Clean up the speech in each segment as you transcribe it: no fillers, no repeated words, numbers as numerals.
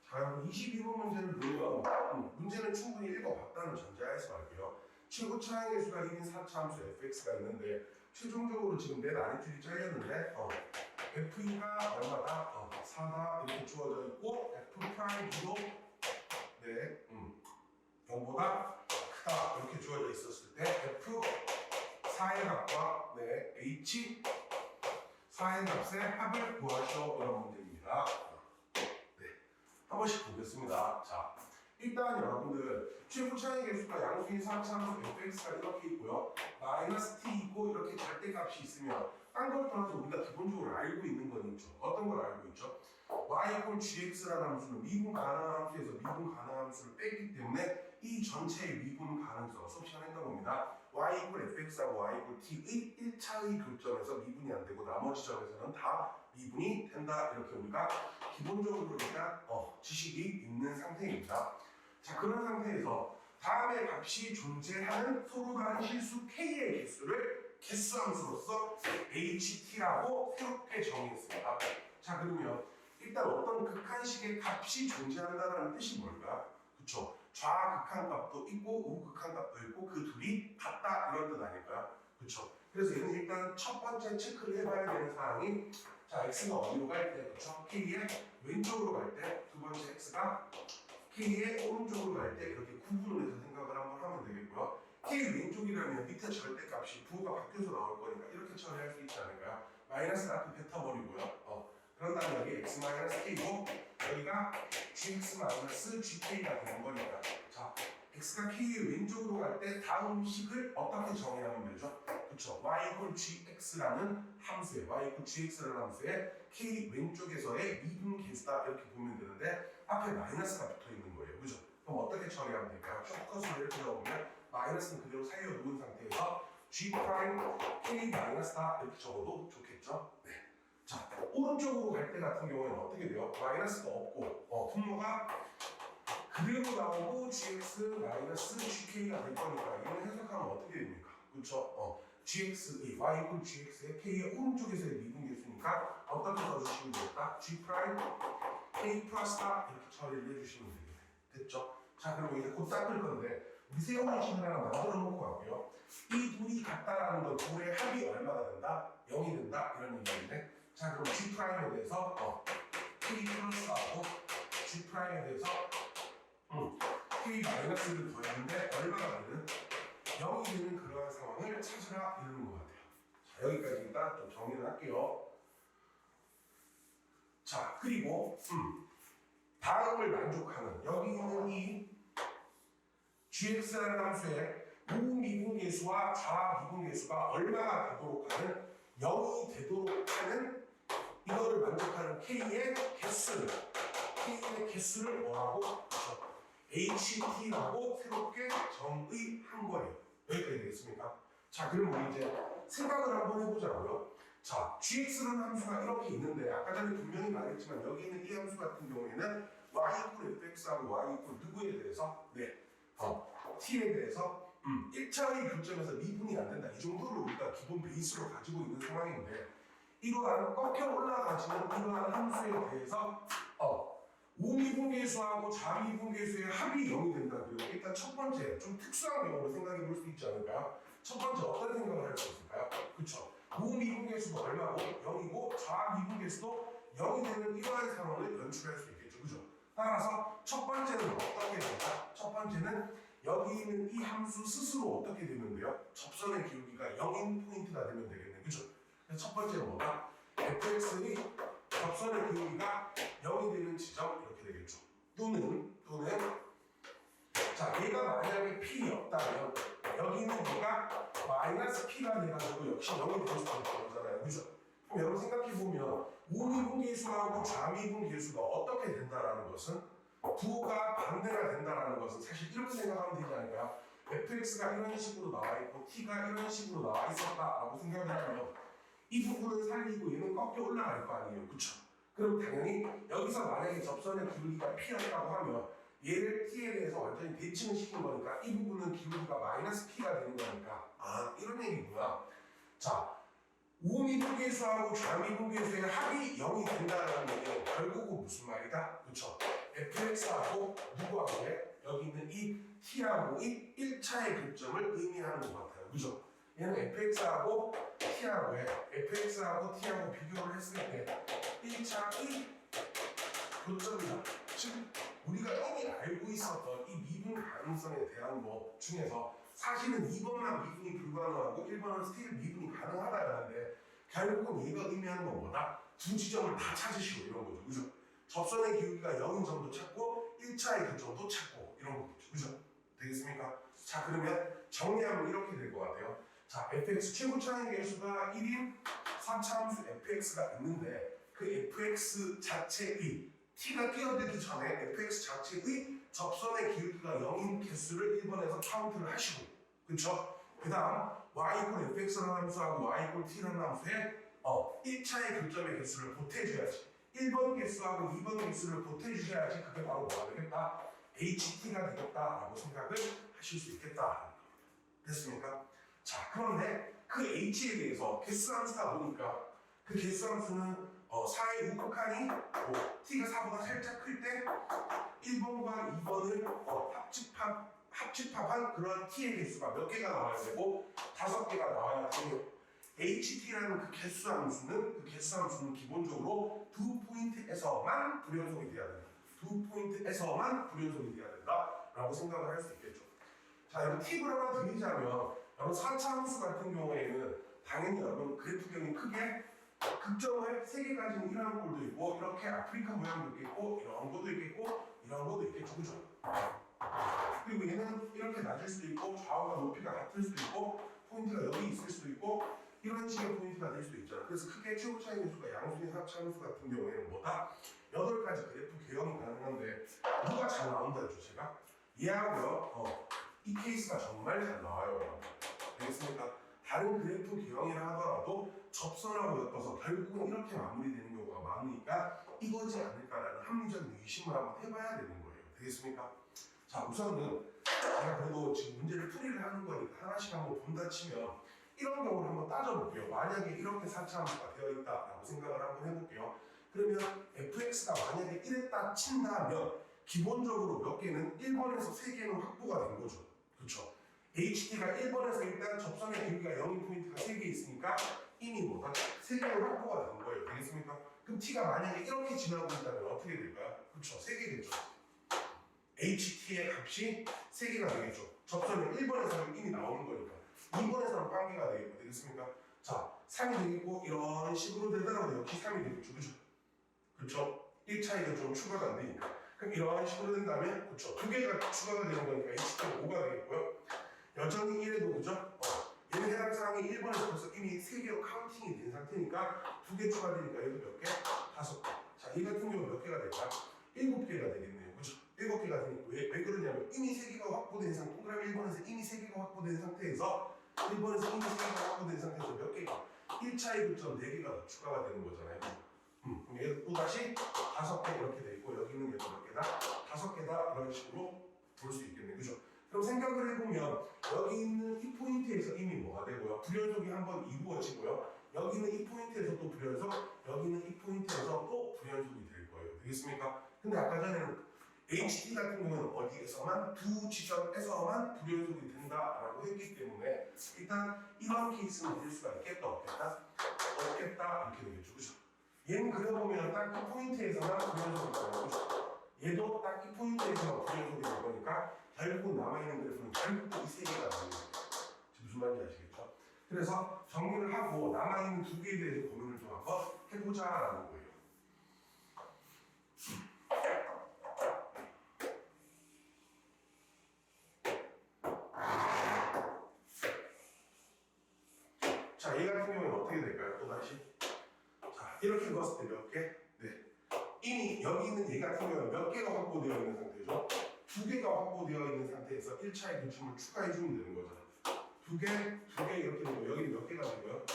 자, 여러분 22번 문제를 보면 문제는 충분히 읽어봤다는 전제하에서 말고요. 최고 차항의 수가 1인 4차 함수 fx가 있는데 최종적으로 지금 내 나리줄이 잘렸는데 f가 얼마다? 4다 이렇게 주어져 있고 f'도 네, 0보다 크다 이렇게 주어져 있었을 때 f 4의 값과 네, h 4의 값의 합을 구하시오 이런 문제입니다. 한 번씩 보겠습니다. 자, 일단 여러분들 최고 차항의 개수가 양수인 4차함수 fx가 이렇게 있고요. 마이너스 t 있고 이렇게 절대값이 있으면 딴 걸 떠나서 우리가 기본적으로 알고 있는 건 있죠. 어떤 걸 알고 있죠? y = gx라는 함수는 미분 가능한 함수에서 미분 가능한 함수를 뺐기 때문에 이 전체의 미분 가능성 수업 시간에 했던 겁니다. y = fx하고 y = t의 1차의 교점에서 미분이 안 되고 나머지 점에서는 다 미분이 된다. 이렇게 우리가 기본적으로 일단 지식이 있는 상태입니다. 자, 그런 상태에서 다음의 값이 존재하는 서로 다른 실수 k의 개수를 개수함수로서 ht라고 새롭게 정의했습니다. 자, 그러면 일단 어떤 극한식의 값이 존재한다는 뜻이 뭘까? 그쵸? 좌극한값도 있고 우극한값도 있고 그 둘이 같다 이런 뜻 아닐까요? 그쵸? 그래서 얘는 일단 첫 번째 체크를 해봐야 되는 사항이 자, x가 어디로 갈 때, 그쵸? k의 왼쪽으로 갈 때, 두 번째 x가 k의 오른쪽으로 갈 때 이렇게 구분을 해서 생각을 한번 하면 되겠고요. k 왼쪽이라면 밑에 절대값이 부호가 바뀌어서 나올 거니까 이렇게 처리할 수 있지 않을까요? 마이너스 앞에 뱉어버리고요. 그런 다음에 여기 x-k고 여기가 gx-gk가 되는 거니까 자, x가 k의 왼쪽으로 갈 때 다음 식을 어떻게 정의하면 되죠? 그쵸? y = gx라는 함수에 y = gx라는 함수에 k 왼쪽에서의 미분 개수다 이렇게 보면 되는데 앞에 마이너스가 붙어 있는 거예요. 그죠? 그럼 어떻게 처리하면 될까요? 숏컷으로 이렇게 넣으면 마이너스는 그대로 살려 놓은 상태에서 g' k 마이너스다 이렇게 적어도 좋겠죠? 네. 자, 오른쪽으로 갈 때 같은 경우에는 어떻게 돼요? 마이너스가 없고 분모가 그대로 나오고 gx-gk가 될 거니까 이런 해석하면 어떻게 됩니까? 그렇죠? gx, y = gx의 k의 오른쪽에서의 미분 개수니까 어떻게 써주시면 되겠다? g' k 플러스다 이렇게 처리를 해주시면 되겠네. 됐죠? 자, 그럼 이제 곧 닦을 건데 우리 세우는 식을 하나 만들어 놓고 가고요. 이 둘이 같다라는 건 둘의 합이 얼마가 된다? 0이 된다? 이런 얘기인데 자, 그럼 g'에 대해서 k 플러스하고 g'에 대해서 k 마이너스를 더했는데 얼마가 되는? 0이 되는 그러한 상황을 찾으라 이러는 것 같아요. 자, 여기까지 일단 좀 정리를 할게요. 자, 그리고 다음을 만족하는 여기 있는 이 gx라는 함수의 우미분계수와 좌미분계수가 얼마가 되도록 하는 0이 되도록 하는 이거를 만족하는 k의 개수를 뭐라고? ht라고 새롭게 정의한 거예요. 여기까지 되겠습니까? 자, 그럼 우리 이제 생각을 한번 해보자고요. 자, gx라는 함수가 이렇게 있는데 아까 전에 분명히 말했지만 여기 있는 이 함수 같은 경우에는 y = fx하고 y = 누구에 대해서 t에 대해서 1차의 교점에서 미분이 안 된다. 이 정도를 우리가 기본 베이스로 가지고 있는 상황인데 이러한 꺾여 올라가지는 이러한 함수에 대해서 우미분계수하고 좌미분계수의 합이 0이 된다. 그리고 일단 첫 번째 좀 특수한 경우로 생각해 볼 수 있지 않을까요? 첫 번째 어떤 생각을 할 수 있을까요? 그쵸? 우미분계수도 얼마고 0이고 좌미분계수도 0이 되는 이러한 상황을 연출할 수 있겠죠. 그죠? 따라서 첫 번째는 어떻게 될까? 첫 번째는 여기 있는 이 함수 스스로 어떻게 되면 돼요? 접선의 기울기가 0인 포인트가 되면 되겠네. 그죠? 그래서 첫 번째는 뭐다? fx의 접선의 기울기가 0이 되는 지점 이렇게 되겠죠. 또는 자, 얘가 만약에 P이 없다면 여기 있는 얘가 마이너스 P가 돼가지고 역시 0이 될 수도 있는 거잖아요. 그죠? 그럼 여러분 생각해보면 우미분계수하고 좌미분계수가 어떻게 된다라는 것은 부호가 반대가 된다라는 것은 사실 이렇게 생각하면 되지 않을까요? fx가 이런 식으로 나와 있고 t가 이런 식으로 나와 있었다라고 생각을 하면 이 부분을 살리고 얘는 꺾여 올라갈 거 아니에요. 그쵸? 그럼 당연히 여기서 만약에 접선의 기울기가 P였다고 하면 얘를 T에 대해서 완전히 대칭을 시킨 거니까 이 부분은 기울기가 마이너스 P가 되는 거니까 이런 얘기구나. 자, 우미분계수하고 좌미분계수의 합이 0이 된다는 얘기는 결국은 무슨 말이다? 그쵸? fx하고 누구하고의 여기 있는 이 t하고의 1차의 교점을 의미하는 것 같아요. 그죠? 얘는 fx하고 t하고의 fx하고 t하고 비교를 했을 때 1차의 교점이다. 즉 우리가 이미 알고 있었던 이 미분 가능성에 대한 것 중에서 사실은 2번만 미분이 불가능하고 1번은 스틸 미분이 가능하다였는데 결국은 얘가 의미하는 건 뭐다? 두 지점을 다 찾으시고 이런 거죠. 그죠? 접선의 기울기가 0인 점도 찾고 1차의 교점도 찾고 이런 거죠. 그죠? 되겠습니까? 자 그러면 정리하면 이렇게 될 것 같아요. 자 fx 최고차의 개수가 1인 4차함수 fx가 있는데 그 fx 자체의 t가 끼어들기 전에 fx 자체의 접선의 기울기가 0인 개수를 1번에서 카운트를 하시고 그쵸? 그 다음 y 이퀄 fx라는 함수하고 y 이퀄 t라는 함수에 1차의 교점의 개수를 보태줘야지 1번 개수하고 2번 개수를 보태주셔야지 그게 바로 뭐가 되겠다? ht가 되겠다라고 생각을 하실 수 있겠다. 됐습니까? 자 그런데 그 h에 대해서 개수함수다 보니까 그 개수함수는 4의 우극한이 t가 4보다 살짝 클 때 1번과 2번을 합집합한 그런 t의 개수가 몇 개가 나와야 되고 5개가 나와야 돼요. ht라는 그 개수함수는 기본적으로 두 포인트에서만 불연속이 돼야 된다. 두 포인트에서만 불연속이 돼야 된다라고 생각을 할 수 있겠죠. 자 여러분 팁을 하나 드리자면 여러분 4차 함수 같은 경우에는 당연히 여러분 그래프경이 크게 극점을 3개 가지는 이런 꼴도 있고 이렇게 아프리카 모양도 있겠고 이런 것도 있겠고 이런 것도 있겠죠. 그죠? 그리고 얘는 이렇게 낮을 수도 있고 좌우가 높이가 같을 수도 있고 포인트가 여기 있을 수도 있고 이런 식의 포인트가 될 수도 있잖아. 그래서 크게 최고차의 개수가 양수인 4차 함수 같은 경우에는 뭐다? 8가지 그래프 개형이 가능한데 누가 잘 나온다 했죠 제가? 얘하고요 이 케이스가 정말 잘 나와요. 되겠습니까? 다른 그래프 개형이라 하더라도 접선하고 엮어서 결국은 이렇게 마무리되는 경우가 많으니까 이거지 않을까라는 합리적인 의심을 한번 해봐야 되는 거예요. 되겠습니까? 자 우선은 제가 그래도 지금 문제를 풀이를 하는 거니까 하나씩 한번 본다 치면 이런 경우를 한번 따져볼게요. 만약에 이렇게 4차 함수가 되어 있다라고 생각을 한번 해볼게요. 그러면 fx가 만약에 이랬다 친다면 기본적으로 몇 개는 1번에서 3개는 확보가 된 거죠. 그렇죠? ht가 1번에서 일단 접선의 기울기가 0인 포인트가 3개 있으니까 이미 뭐다? 3개는 확보가 된 거예요. 되겠습니까? 그럼 t가 만약에 이렇게 지나고 있다면 어떻게 될까요? 그렇죠. 3개겠죠. ht의 값이 3개가 되겠죠. 접선이 1번에서는 이미 나오는 거니까 2번에서는 빵개가 되겠고 되겠습니까? 자 3이 되겠고 이런 식으로 되더라도 역시 3이 되겠죠. 그죠? 그렇죠? 1차이가 좀 추가가 안 되니까 그럼 이런 식으로 된다면 그렇죠. 2개가 추가가 되는 거니까 h가 5가 되겠고요. 여전히 1에도 그죠? 얘는 해당 사항이 1번에서 벌써 이미 3개로 카운팅이 된 상태니까 2개 추가되니까 여기 몇 개? 5개. 자, 이 같은 경우 몇 개가 될까요? 7개가 되겠네요. 그죠? 7개가 되니까 왜 그러냐면 이미 3개가 확보된 상태, 동그라미 1번에서 이미 3개가 확보된 상태에서 1번에서 이미 3개가 확보된 상태에서 몇 개가? 1차의 교점 4개가 더 추가가 되는 거잖아요. 그럼 얘도 또다시 5개 이렇게 돼 있고 여기는 얘도 몇 개다? 5개다 이런 식으로 볼 수 있겠네요. 그죠? 그럼 생각을 해보면 여기 있는 이 포인트에서 이미 뭐가 되고요? 불연속이 한번 이루어지고요. 여기 있는 이 포인트에서 또 불연속, 여기 있는 이 포인트에서 또 불연속이 될 거예요. 되겠습니까? 근데 아까 전에는 HT 같은 경우는 어디에서만 두 지점에서만 불연속이 된다라고 했기 때문에 일단 이런 케이스는 될 수가 있겠다 없겠다? 없겠다 이렇게 되겠죠. 그죠? 얘는 그려보면 딱 이 포인트에서만 불연속이 되는 거죠. 얘도 딱 이 포인트에서 불연속이 될 거니까 결국 남아있는 그래프는 결국 이 3개가 나오는 거예요. 무슨 말인지 아시겠죠? 그래서 정리를 하고 남아있는 2개에 대해서 고민을 좀 한번 해보자라는 거예요. 자, 얘 같은 경우는 어떻게 될까요? 또 다시. 자, 이렇게 넣었을 때 몇 개? 네. 이미 여기 있는 얘 같은 경우는 몇 개가 확보되어 있는 상태죠? 2개가 확보되어 있는 상태에서 1차의 교점을 추가해주면 되는 거잖아요. 2개 이렇게 되고 여기는 몇 개가 되고요?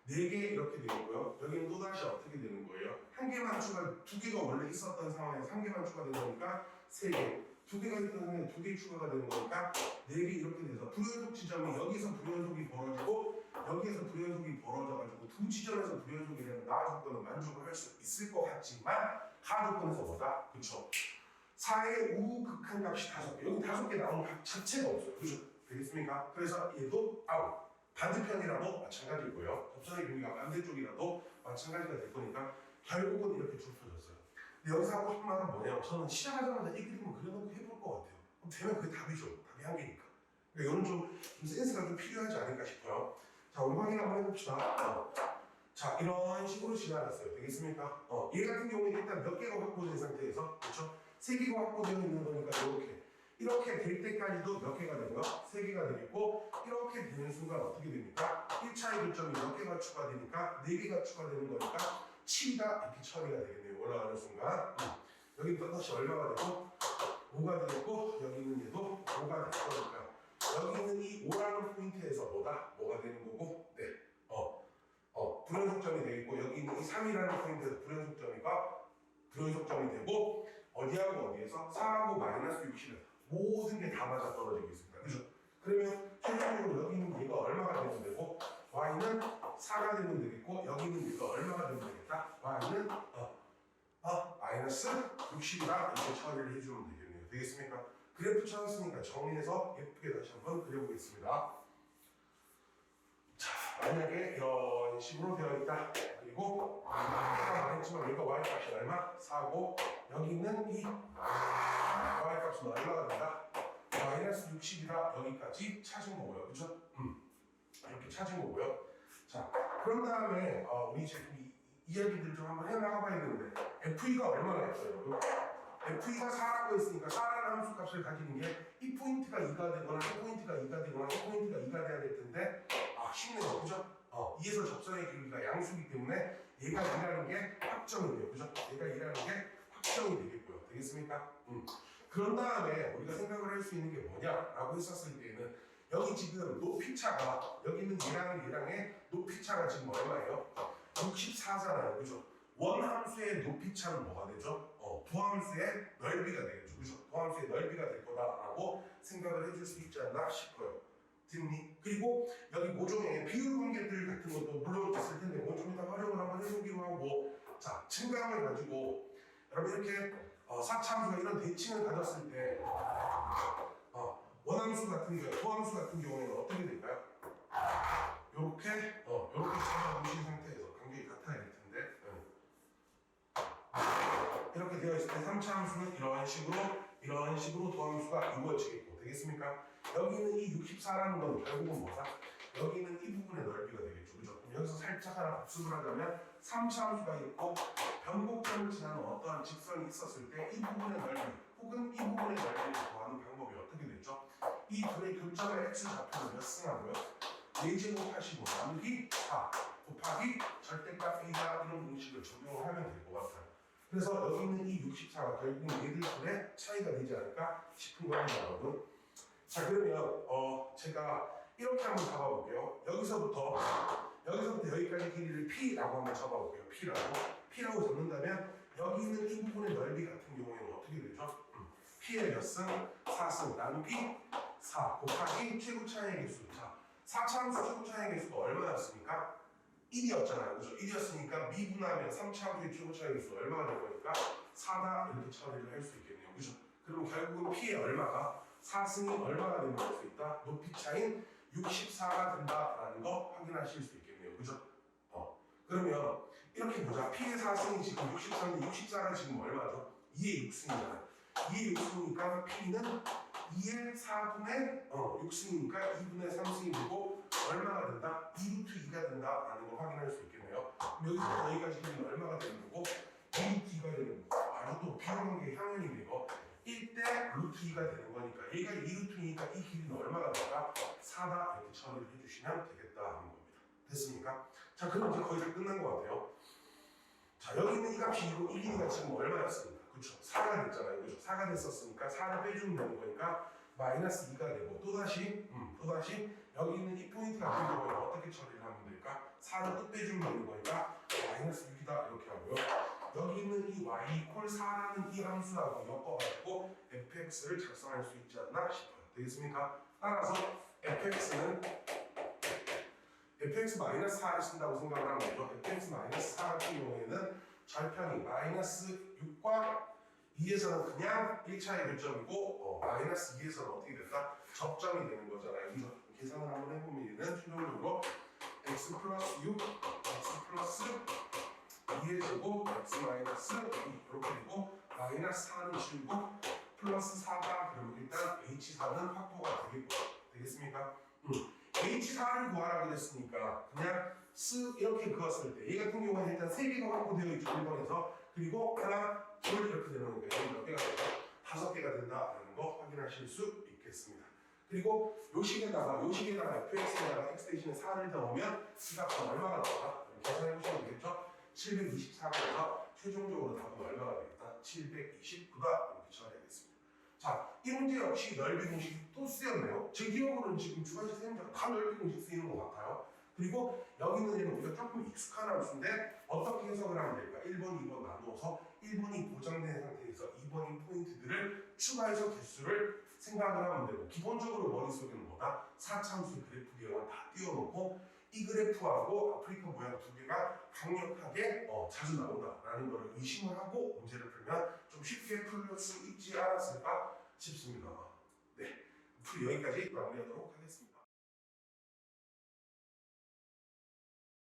4개 이렇게 되고요. 여기는 또다시 어떻게 되는 거예요? 1개만 추가, 2개가 원래 있었던 상황에서 1개만 추가되는 거니까 3개. 2개가 있던 상황에 2개 추가가 되는 거니까 4개 이렇게 돼서 불연속 지점이 여기서 불연속이 벌어지고 여기에서 불연속이 벌어져가지고 두 지점에서 불연속이 되는 나 조건은 만족을 할 수 있을 것 같지만 하 조건에서 뭐다? 그쵸? 4의 우극한 값이 5개. 여기 5개 나오는 값 자체가 없어요. 그죠? 되겠습니까? 그래서 얘도 아웃. 반대편이라도 마찬가지고요. 접선의 길이가 반대쪽이라도 마찬가지가 될 거니까 결국은 이렇게 줄 펴졌어요. 근데 여기서 하고 싶은 말은 뭐냐면 저는 시작하자마자 이 그림을 그려놓고 해볼 것 같아요. 그럼 되면 그게 답이죠. 답이 한 개니까. 그러니까 이런 좀 센스가 좀 필요하지 않을까 싶어요. 자, 우리 확인 한번 해봅시다. 자, 이런 식으로 지나갔어요. 되겠습니까? 얘 같은 경우는 일단 몇 개가 확보된 상태에서, 그렇죠? 3개가 확보되어 있는 거니까 이렇게 될 때까지도 몇 개가 되고요? 3개가 되겠고, 이렇게 되는 순간 어떻게 됩니까? 1차의 교점이 몇 개가 추가되니까 4개가 추가되는 거니까 7가 이렇게 처리가 되겠네요. 올라가는 순간. 여기 또다시 얼마가 되고 5가 되겠고, 여기는 얘도 5가 될 거니까 여기 있는 이 5라는 포인트에서 뭐가 되는 거고, 네, 불연속점이 되겠고, 여기 있는 이 3이라는 포인트에서 불연속점이 되고, 어디하고 어디에서 4하고 마이너스 60에 모든 게 다 맞아 떨어지고 있습니다. 그죠? 그러면 최종적으로 여기 있는 얘가 얼마가 되면 되고, y는 4가 되면 되겠고, 여기 있는 얘가 얼마가 되면 되겠다. y는 마이너스 60이다. 이렇게 처리를 해주면 되겠네요. 되겠습니까? 그래프 찾았으니까 정리해서 예쁘게 다시 한번 그려보겠습니다. 자, 만약에 이런 식으로 되어 있다. 그리고 아까 말했지만 여기가 y값이 얼마? 4고 여기 있는 이 y값은 얼마가 된다? 마이너스 60이다. 여기까지 찾은 거고요. 그죠? 이렇게 찾은 거고요. 자, 그런 다음에 우리 지금 이야기들 좀 한번 해나가 봐야 되는데 FE가 얼마나 있어요? FE가 4라고 했으니까 4라는 함수 값을 가지는 게 이 포인트가 2가 되거나 이 포인트가 2가 되거나 이 포인트가 2가 돼야 될 텐데 쉽네요. 그죠? 2에서 접선의 길이가 양수기 때문에 얘가 2라는 게 확정이에요. 그죠? 얘가 2라는 게 확정이 되겠고요. 되겠습니까? 그런 다음에 우리가 생각을 할 수 있는 게 뭐냐라고 했었을 때는 여기 지금 높이차가 여기 있는 얘랑의 높이차가 지금 얼마예요? 64잖아요. 그죠? 원함수의 높이차는 뭐가 되죠? 부함수의 넓이가 되겠죠. 그죠? 부함수의 넓이가 될 거다라고 생각을 해줄 수 있지 않나 싶어요. 됐니? 그리고 여기 모종의 비율 관계들 같은 것도 물론 있을 텐데 뭐 좀 이따 활용을 한번 해보기로 하고, 자, 증감을 가지고 여러분 이렇게 4차함수가 이런 대칭을 가졌을 때 원함수 같은 경우, 부함수 같은 경우에는 어떻게 될까요? 요렇게 찾아보신 상태에서 간격이 같아야 될 텐데 이렇게 되어 있을 때 3차 함수는 이런 식으로 도함수가 이루어지겠고, 되겠습니까? 여기 있는 이 64라는 건 결국은 뭐다? 여기 있는 이 부분의 넓이가 되겠죠. 그죠? 그럼 여기서 살짝 하나 복습을 하자면 3차 함수가 있고 변곡점을 지나는 어떠한 직선이 있었을 때 이 부분의 넓이 혹은 이 부분의 넓이를 구하는 방법이 어떻게 되죠? 이 둘의 교점의 x 좌표를 몇 승하고요? 4제곱 하시고 나누기 4 곱하기 절대값 A다, 이런 공식을 적용을 하면 될 것 같아요. 그래서 여기 있는 이 64가 결국은 얘들 둘의 차이가 되지 않을까 싶은 겁니다, 여러분. 자, 그러면 제가 이렇게 한번 잡아볼게요. 여기서부터 여기까지 길이를 P라고 한번 잡아볼게요. P라고 잡는다면 여기 있는 이 부분의 넓이 같은 경우에는 어떻게 되죠? P의 몇 승? 4승 나누기 4 곱하기 최고 차이의 개수. 자, 4차 함수 최고 차이의 개수가 얼마였습니까? 1이었잖아요. 그죠? 1이었으니까 미분하면 3차 함수의 최고 차이의 개수가 얼마가 될 거니까 4다 이렇게 처리를 할 수 있겠네요. 그죠? 그럼 결국은 P의 얼마가 4승이 얼마가 되면 알 수 있다? 높이 차인 64가 된다라는 거 확인하실 수 있겠네요. 그죠? 그러면 이렇게 보자. P의 4승이 지금 64인데 64가 지금 얼마죠? 2의 6승이잖아요. 2의 6승이니까 P는 2의 4분의 6승이니까 2분의 3승이 되고 얼마가 된다? 2루트 2가 된다라는 걸 확인할 수 있겠네요. 그럼 여기서 여기까지 길이는 얼마가 되는 거고 2루트 2가 되는 거고, 또 비율관계 향연이네요. 1대 루트 2가 되는 거니까 얘가 2루트니까 이 길이는 얼마가 될까? 4다 이렇게 처리를 해주시면 되겠다 하는 겁니다. 됐습니까? 자, 그럼 이제 거의 다 끝난 것 같아요. 자, 여기 있는 이 값이 이 길이가 지금 얼마였습니까? 그렇죠? 4가 됐잖아요. 그렇죠? 4가 됐었으니까 4를 빼주면 되는 거니까 마이너스 2가 되고, 또다시 여기 있는 이 포인트 같은 경우에는 어떻게 처리를 하면 될까? 4를 또 빼주면 되는 거니까 마이너스 6이다 이렇게 하고요. 여기 있는 이 y 이퀄 4라는 이 함수하고 엮어가지고 fx를 작성할 수 있지 않나 싶어요. 되겠습니까? 따라서 fx는 fx 마이너스 4를 쓴다고 생각을 하면 되죠. fx 마이너스 4 같은 경우에는 절편이 마이너스 6과 2에서는 그냥 1차의 교점이고 마이너스 2에서는 어떻게 될까? 접점이 되는 거잖아요. 그래서 계산을 한번 해보면 얘는 최종적으로 x 플러스 6, x 플러스 2의 제곱, x 마이너스 2 이렇게 되고 마이너스 4는 실고 플러스 4가 그러면 일단 h4는 확보가 되겠습니까? h4를 구하라 그랬으니까 그냥 이렇게 그었을 때 얘 같은 경우는 일단 3개가 확보되어 있죠. 1번에서 그리고 하나, 둘 이렇게 되는 거니까 여기 몇 개가 될까? 5개가 된다라는 거 확인하실 수 있겠습니다. 그리고 요 식에다가 fx에다가 x 대신에 4를 더하면 이값은 얼마가 나올까? 계산해 보시면 되겠죠? 724에서 최종적으로 답은 얼마가 되겠다? 729다 이렇게 처리하겠습니다. 자, 이 문제 역시 넓이 공식이 또 쓰였네요. 제 기억으로는 지금 주관식 세문제가 다 넓이 공식 쓰이는 것 같아요. 그리고 여기 있는 얘는 우리가 조금 익숙한 함수인데 어떻게 해석을 하면 될까? 1번, 2번 나누어서 1번이 보장된 상태에서 2번인 포인트들을 추가해서 개수를 생각을 하면 되고 기본적으로 머릿속에는 뭐다? 4차함수 그래프 기형을 다 띄워놓고 이 그래프하고 아프리카 모양 두 개가 강력하게 자주 나온다라는 것을 의심을 하고 문제를 풀면 좀 쉽게 풀 수 있지 않았을까 싶습니다. 네, 여기까지 마무리하도록 하겠습니다.